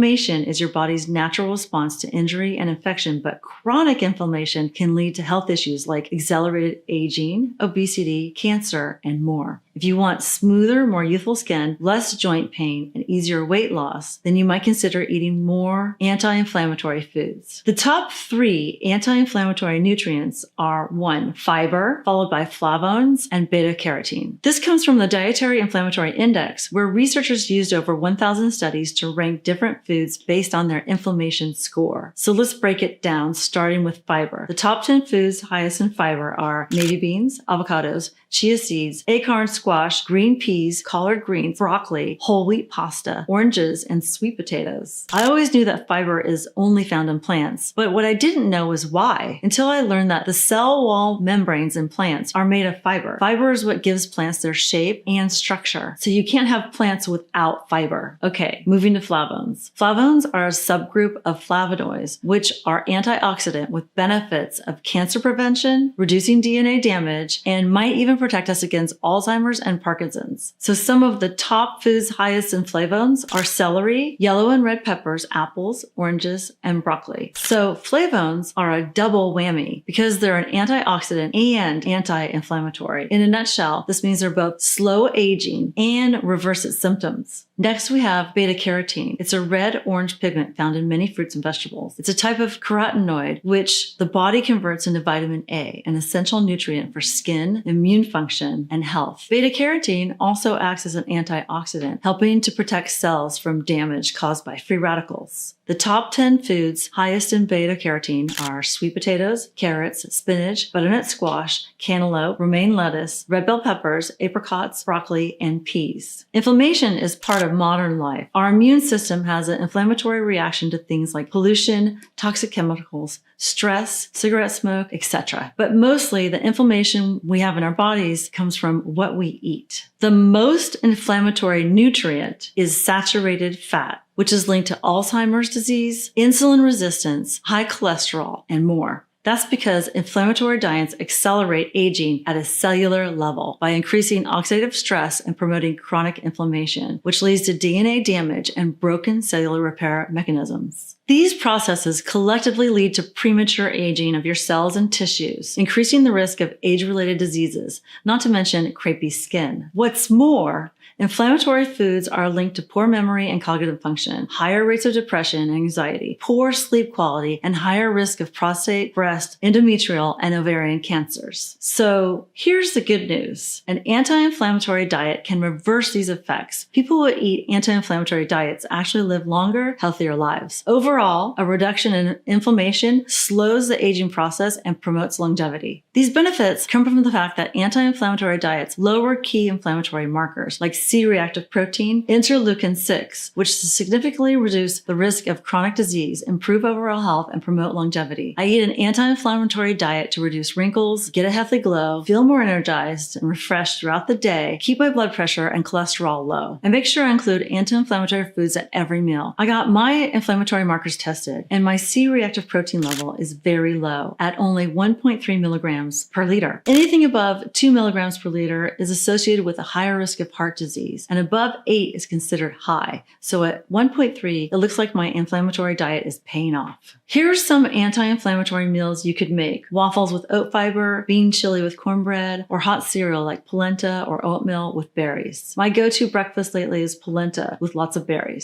Inflammation is your body's natural response to injury and infection, but chronic inflammation can lead to health issues like accelerated aging, obesity, cancer, and more. If you want smoother, more youthful skin, less joint pain, and easier weight loss, then you might consider eating more anti-inflammatory foods. The top 3 anti-inflammatory nutrients are 1. Fiber, followed by flavones and beta-carotene. This comes from the Dietary Inflammatory Index, where researchers used over 1,000 studies to rank different foods based on their inflammation score. So let's break it down, starting with fiber. The top 10 foods highest in fiber are navy beans, avocados, chia seeds, acorn squash, green peas, collard greens, broccoli, whole wheat pasta, oranges, and sweet potatoes. I always knew that fiber is only found in plants, but what I didn't know was why, until I learned that the cell wall membranes in plants are made of fiber. Fiber is what gives plants their shape and structure, so you can't have plants without fiber. Okay, moving to flavones. Flavones are a subgroup of flavonoids, which are antioxidant with benefits of cancer prevention, reducing DNA damage, and might even protect us against Alzheimer's and Parkinson's. So some of the top foods highest in flavones are celery, yellow and red peppers, apples, oranges, and broccoli. So flavones are a double whammy because they're an antioxidant and anti-inflammatory. In a nutshell, this means they're both slow aging and reverse its symptoms. Next, we have beta-carotene. It's a red-orange pigment found in many fruits and vegetables. It's a type of carotenoid which the body converts into vitamin A, an essential nutrient for skin, immune function, and health. Beta-carotene also acts as an antioxidant, helping to protect cells from damage caused by free radicals. The top 10 foods highest in beta-carotene are sweet potatoes, carrots, spinach, butternut squash, cantaloupe, romaine lettuce, red bell peppers, apricots, broccoli, and peas. Inflammation is part of modern life. Our immune system has an inflammatory reaction to things like pollution, toxic chemicals, stress, cigarette smoke, etc. But mostly the inflammation we have in our bodies comes from what we eat. The most inflammatory nutrient is saturated fat, which is linked to Alzheimer's disease, insulin resistance, high cholesterol, and more. That's because inflammatory diets accelerate aging at a cellular level by increasing oxidative stress and promoting chronic inflammation, which leads to DNA damage and broken cellular repair mechanisms. These processes collectively lead to premature aging of your cells and tissues, increasing the risk of age-related diseases, not to mention crepey skin. What's more, inflammatory foods are linked to poor memory and cognitive function, higher rates of depression and anxiety, poor sleep quality, and higher risk of prostate, breast, endometrial, and ovarian cancers. So here's the good news. An anti-inflammatory diet can reverse these effects. People who eat anti-inflammatory diets actually live longer, healthier lives. Overall, a reduction in inflammation slows the aging process and promotes longevity. These benefits come from the fact that anti-inflammatory diets lower key inflammatory markers like C-reactive protein, interleukin-6, which significantly reduce the risk of chronic disease, improve overall health, and promote longevity. I eat an anti-inflammatory diet to reduce wrinkles, get a healthy glow, feel more energized and refreshed throughout the day, keep my blood pressure and cholesterol low, and make sure I include anti-inflammatory foods at every meal. I got my inflammatory markers tested, and my C-reactive protein level is very low at only 1.3 milligrams per liter. Anything above 2 milligrams per liter is associated with a higher risk of heart disease, and above 8 is considered high. So at 1.3, it looks like my inflammatory diet is paying off. Here are some anti-inflammatory meals you could make. Waffles with oat fiber, bean chili with cornbread, or hot cereal like polenta or oatmeal with berries. My go-to breakfast lately is polenta with lots of berries.